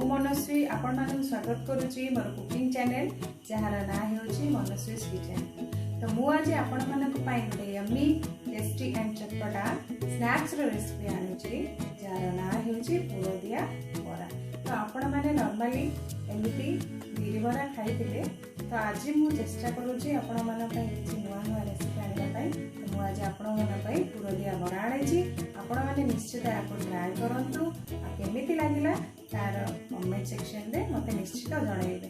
मनस्वी आपण मानक स्वागत करुच्ची मोर कुकिंग चैनल जार ना होची मनस्वी किचन। तो मु आज आपण मानक पई गोटे यम्मी टेस्टी एंड चटपटा स्नैक्स रो रेसिपी आनिची जार ना होची पुरदिया बरा। तो आपण माने नॉर्मली एमिति बिरी बरा खाइथिले, तो आज मु चेष्टा करूची आपण मानक पई किछि नुवा नुवा रेसिपी आनिबा पई। तो मु आज आपण मानक पई पुरदिया बरा आनिची, आपण माने निश्चित आपन ट्राई करंतु आ केमिति लागिला तार कमेंट सेक्शन रे मते निश्चित जणाइबे।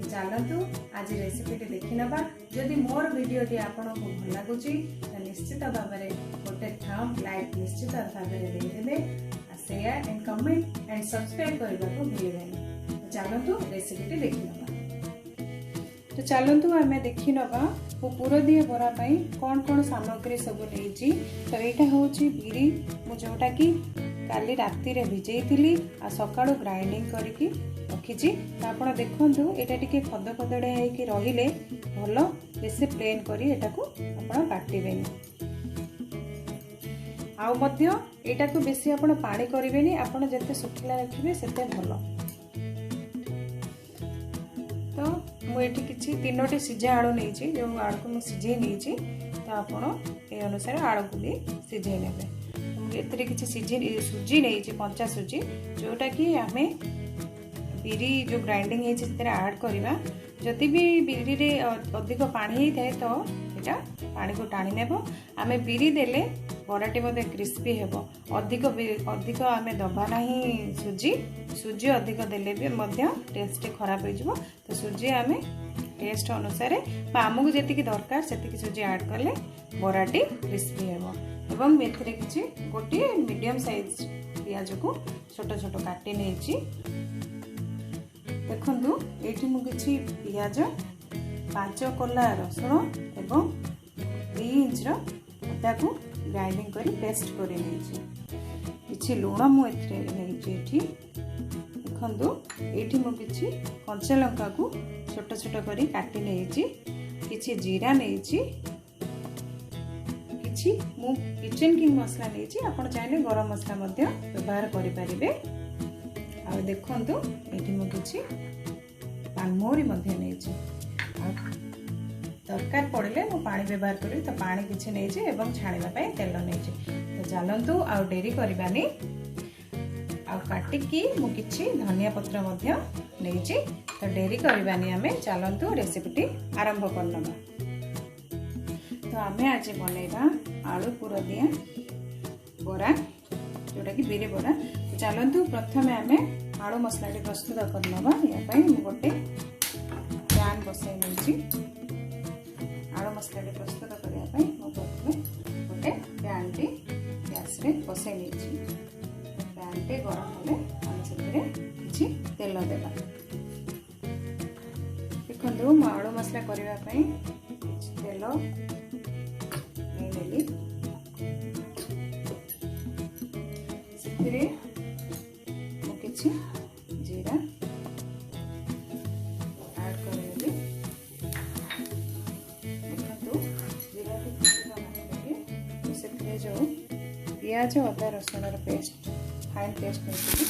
चलतु आज रेसिपी देखि नबा। जदि मोर वीडियो टी आपन को भल लागुची त निश्चित भाबरे गोटे थंब लाइक निश्चित भाबरे दे देबे, share and comment and subscribe करबा को भूलिबेनी। चलतु रेसिपी देखि नबा। तो चलतु आमे देखि नबा वो पुरदिया बरा पई कोन कोन सामग्री सब लेची। तो एटा होची बिरी मु जोटा की काली राति रे भिजई थिली आ सकाळो ग्राइंडिंग करके रखिची। तो आपण देखंतु एटा टिके खद खदडे है कि रहिले भलो बेसे प्लेन करी एटा को आपण काटिबेनी। आ मध्य एटा को बेसी आपण पानी करिवेनी, आपण जते सुखिला रखिबे सेते भलो। तो मु एठी किछि तीनोटी सिझा आळू नेछि, जो आळू को मु सिझे नेछि। तो आपण ए अनुसार आळू को भी सिझे नेबे। एतरे किछि सुजी नेछि, कंचा सुजी जोटा कि आमे बिरी जो ग्राइंडिंग है से ऐड करवा। जदि भी बिरी रे अधिक पानी थाए तो एटा पानी को टाणी नेबो। आमे बिरी देले बराटी मते क्रिस्पी हेबो। अधिक आमे दबा नाही सुजी अधिक देले भी मध्य टेस्ट खराब हो जिवो। तो सुजी आमे टेस्ट अनुसार आमको जेतिकी दरकार सेतिकी सुजी ऐड करले बराटी क्रिस्पी हेबो। एवं एथिरे किछि गोटे मीडियम साइज पियाज को छोट छोट काटी नेछि। देखंतु एठी मु किछि पियाज 5 कोला रसुण एवं 2 इंच रो अदा को ग्राइंडिंग करी पेस्ट करि नेछि। किछि लूण मु एथिरे नेछि। एठी देखंतु एठी मु किछि कंचा लंका को छोट छोट करी काटी नेछि। किछि जीरा नेछि, मु किचन किंग मसला नेछि। आपण चाहे गरम मसला मध्य व्यवहार करि परिबे। आ देखंतु एठी मु किछि पानमोरी मध्य नेछि। आ दरकार पड़ले मु पानी व्यवहार करी, तो पानी किछि नेछि एवं छाणिबा पय तेल नेछि। तो चलंतु आ डेरी करबानी। आ काटी की मु किछि धनिया पत्र मध्य नेछि। तो डेरी करबानी, आमे चलंतु रेसिपीटी आरंभ करनबा। तो आमे आज बनैबा आलू पुरदिया बरा, जोटा कि बिरी बरा। तो चलतु प्रथमे आमे आलू मसला प्रस्तुत करनबा। या पई मु गोटे पैन बसाई नेछि। आलू मसला प्रस्तुत करिया पई मु प्रथमे गोटे पैन टी गैस रे बसाई नेछि। पैन टे गरम होले हम सेतरे किछि तेल देबा। देखंतु मु आलू मसला करिया पई तेल से किसी जीरा ऐड करेंगे। देखो जीरा से जो पियाज अदा रसुण पेस्ट फाइन पेस्ट नहीं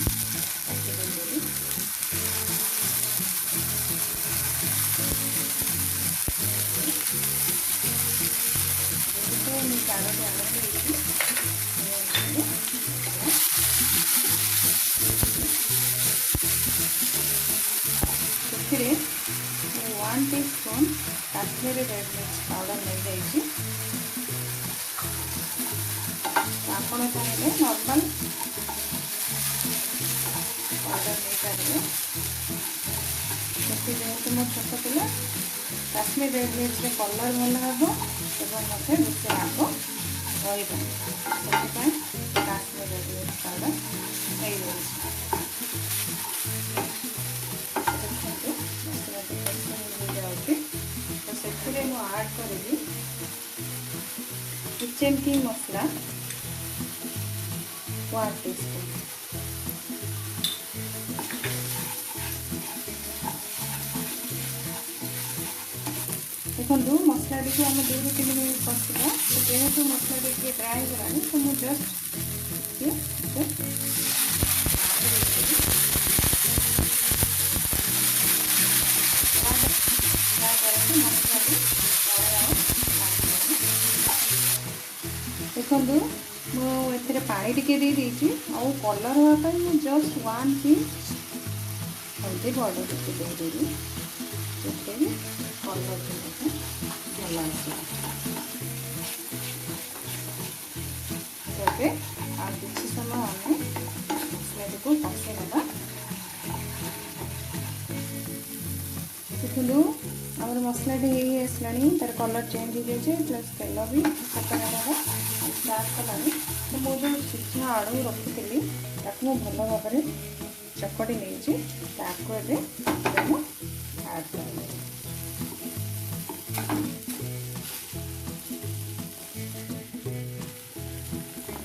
ସେଥିରେ 1 टीस्पून काश्मीरी रेड मिर्च पाउडर नहीं जाइए। आपण चाहे नॉर्मल पाउडर नहीं पारे। जेहेतु मो छोट पिला काश्मीर रेड मिर्च रे कलर भल हम एवं मत बेस आग रही काश्मीर रेड मिर्च पाउडर नहीं जाए। ऐड करेगी किचन किंग मसला 1 टीस्पून। देखो मसला टी आम 2 ରୁ 3 मिनट कषा। तो जेहेतु मसला टी ड्राई होगा तो मुझे जस्ट मसला देखो मुझे पानी टिके दे देती आउ कलर हाँपाई मुझे जस्ट 1 पिंच हल्दी पाउडर टिके देदेवी जोटे कलर भल आसला तेरे आ किसी समय आम मसला को कषि ना देखु आम मसला आसला तार कलर चेंज हो जाए प्लस तेल भी पकड़ा स्टार्ट कलानी तो मुझे सिझा आलू रखी ताकू भल भाव में चकटी नहीं आड कर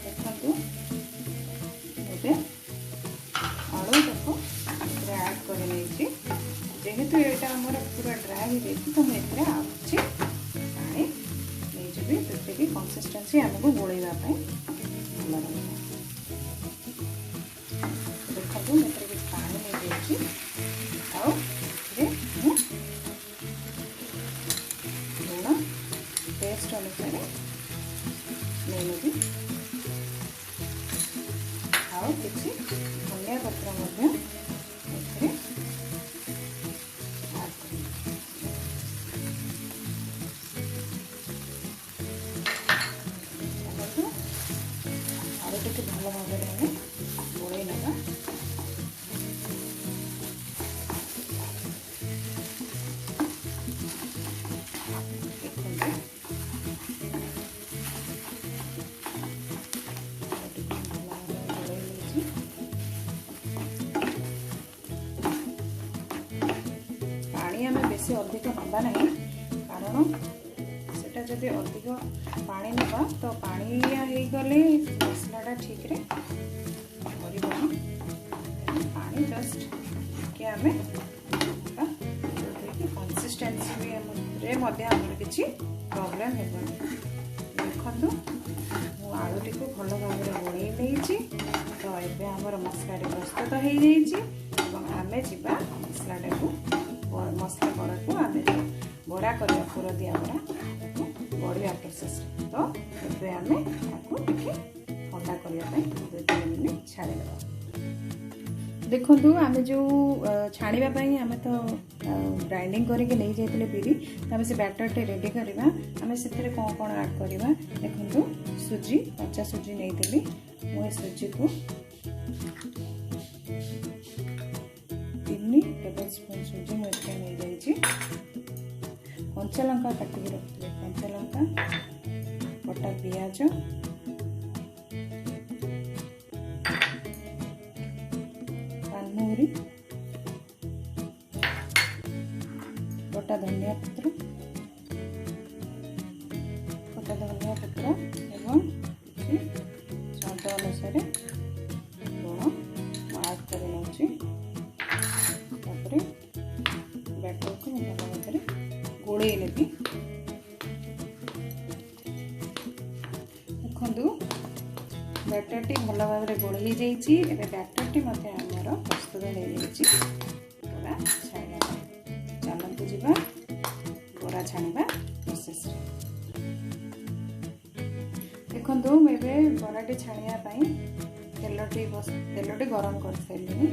देखु ए आलू देखो आड कर जेहेतु यहाँ आमर पूरा ड्राए हो जाए तो मुझे आगे पानी नहीं जो भी कंसिस्टेंसी आमको गोलेगा भल रहा देखो मुझे पानी नहीं जाइए लुण टेस्ट अनुसार नहीं आउ कि धनिया पत्र आलू भल भाव में गोल ना पानी आम बेसी अधिक नवा ना कारण सेटा जदि अधिक पानी नवा तो पानिया हो गले मसलाटा ठीक रे पानी जस्ट के आम कंसिस्टेंसी भी आमर किसी प्रोब्लेम हो देखु आलूटी को भल भाव में गोल तो ये आमर मसला प्रस्तुत हो जाए आम जा मसलाटा को मसला बड़ा को आम बड़ा कर पूरा दिया बड़ा बढ़िया प्रोसेस तो ये आम ठंडा करने 2-3 मिनट छाड़ीदा देखु आम जो छाड़ापी आम तो ग्राइंडिंग करके नहीं जाते बिरी आम से बैटर टे रेडी करवा आम से कौन कौन ऐड करवा देखु सुजी कच्चा सुजी नहीं मुझे सुजी को 3 टेबलस्पून सुजी मुझे नहीं जाइए कंचा लंका काटिक रखिए कंचा लंका कटा पियाज पानमहुरी कटा धनिया पत्र एवं स्वाद अनुसार लुण ऐड कर बैटर को भल भाव गोल नेबी देखु बैटर टी भल भाव में गोल हो जाइए बैटर टी आमर प्रस्तुत हो बरा छाड़ा चलतु जा बरा छाणा प्रोसेस देखु मुझे बराटी छाड़ापी तेलटी गरम कर सारे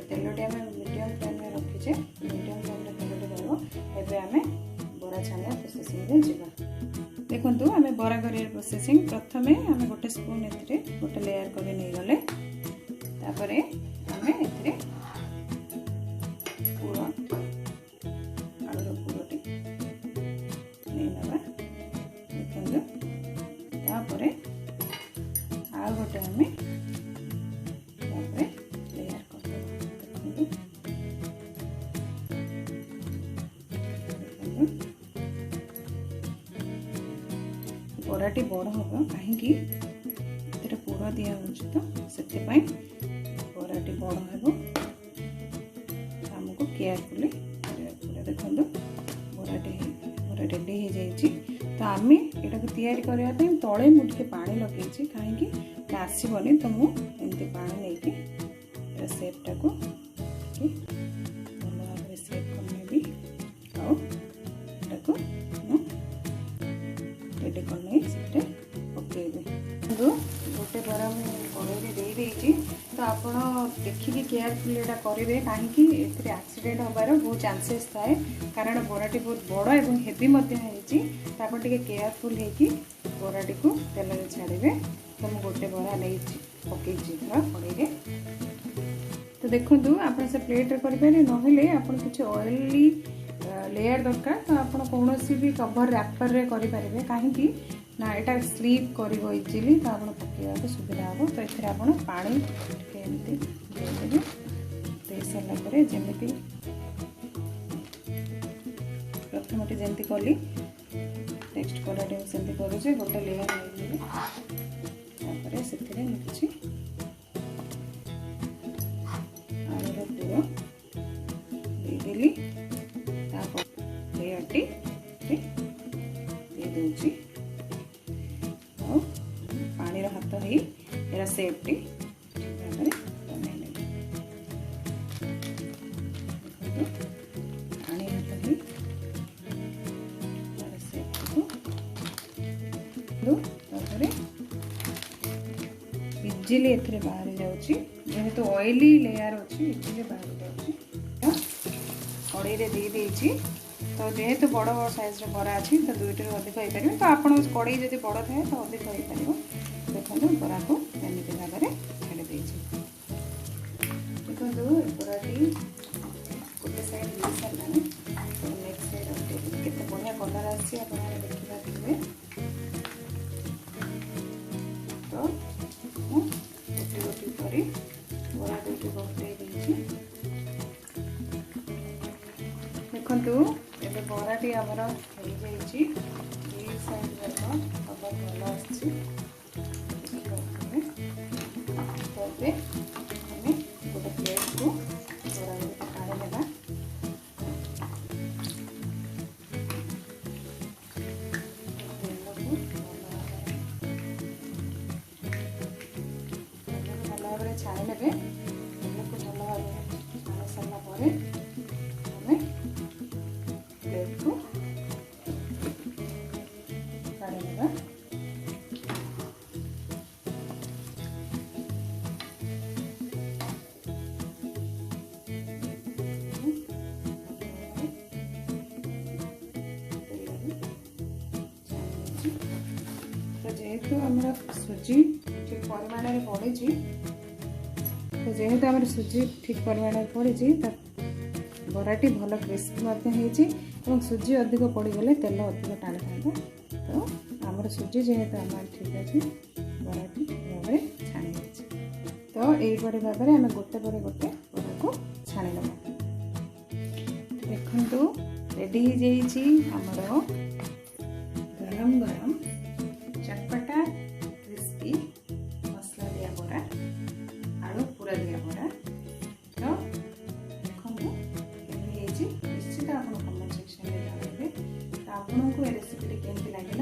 तेलटी आम मीडियम फ्लेम में रखीचे मीडियम फ्लेम में तेलटी गरम एवं आम बरा छाड़ा प्रोसेसिंग जा देखु आम बरा कर प्रोसेसिंग प्रथम आम गोटे स्पून गोटे लेयर कर नहीं गले तापर आम ए पूर आलूर पूरटी नहीं नवा देखु तापर आ गोटे आम लेयर कर बराटी बड़ हम कहीं पूरा दिया तो से बराटी बड़ हम आमको केयरफुली देखो बराटी पूरा रेडी हो जाइए तो आम यहाँ तैयारी करने तले मुझे पानी लगे कहीं आसबनी तो मुझे पानी नहीं सेपटा को भल भाव सेप करनेबी आउ देखिए केयरफुल एटा करेंगे कहीं एक्सीडेंट होबार बहुत चांसेस थाए कारण बराटी बहुत बड़ और हेवी होती केयरफुल होगी बराटी को तेल में छाड़े। तो मुझे गोटे बरा नहीं पकई कड़े तो देखूँ आप से प्लेट करें ना आप किसी ऑयली लेयर दरकार तो आप कौन भी कवर रैपर रे करें कहीं ना यहाँ स्लीप कर इजिली तो आप पकड़ा सुविधा हम। तो ये आप पानी एमती देदेवे दे सारापर जमी प्रथम जमी कली नेक्स्ट कड़ाटे सेमती करुचे गोटे लेयर नहीं से किसी आलूर पूर देदेली लेयरटी दे दूची पानी हाथ ही यार सेफ्टी भाव बन पानी हाथ ही सेफ्टी को इजिली एथे बाहर जाऊँगी जेहेतु ऑयली लेयर अच्छी इजिली बाहर जाऊँगी कड़े दे देती। तो जेहेतु बड़ बड़ साइज बरा अच्छी तो दुईटर अधिक हो पारे तो आप कड़े जब बड़ थाए तो अधिक हो पार। देखो बरा को एमती भाव में छाड़ी देखो बराटी गोटे साइड हो सारा तो नेक्स्ट साइड केते बढ़िया कलर आसी आप देखिए। तो गोटी गोटी कर बरा दुटी बटे देखु ये बराटी आमर हो साइड कलर भल आसी गोटे प्लेट को बरा काढ़ी ना भल भाव छाणी ने भल भाव छाणी सारा प्लेट को काढ़ी ना तो जेहेतु आम सुजी ठीक परिमाण में पड़ी तो जेहेतु आम सुजी ठीक परिमाण में पड़ी तो बराटी भल क्रिस्पी और सुजी अधिक पड़गले तेल अधिक टाणी था। तो आम सुजी जेहेतु आम ठीक अच्छे बराटी भाव में छाणी तो यहीपरि भाव में आम गोटे पर गोटे बरा को छाणी नवा। देखु रेडी हो आमर गरम गरम चटपटा क्रिस्पी मसला दिया बरा आलू पूरा दिया बरा। तो देखो निश्चित आप कमेंट सेक्शन में जनाइबे तो आपको ये रेसिपी केमती लगे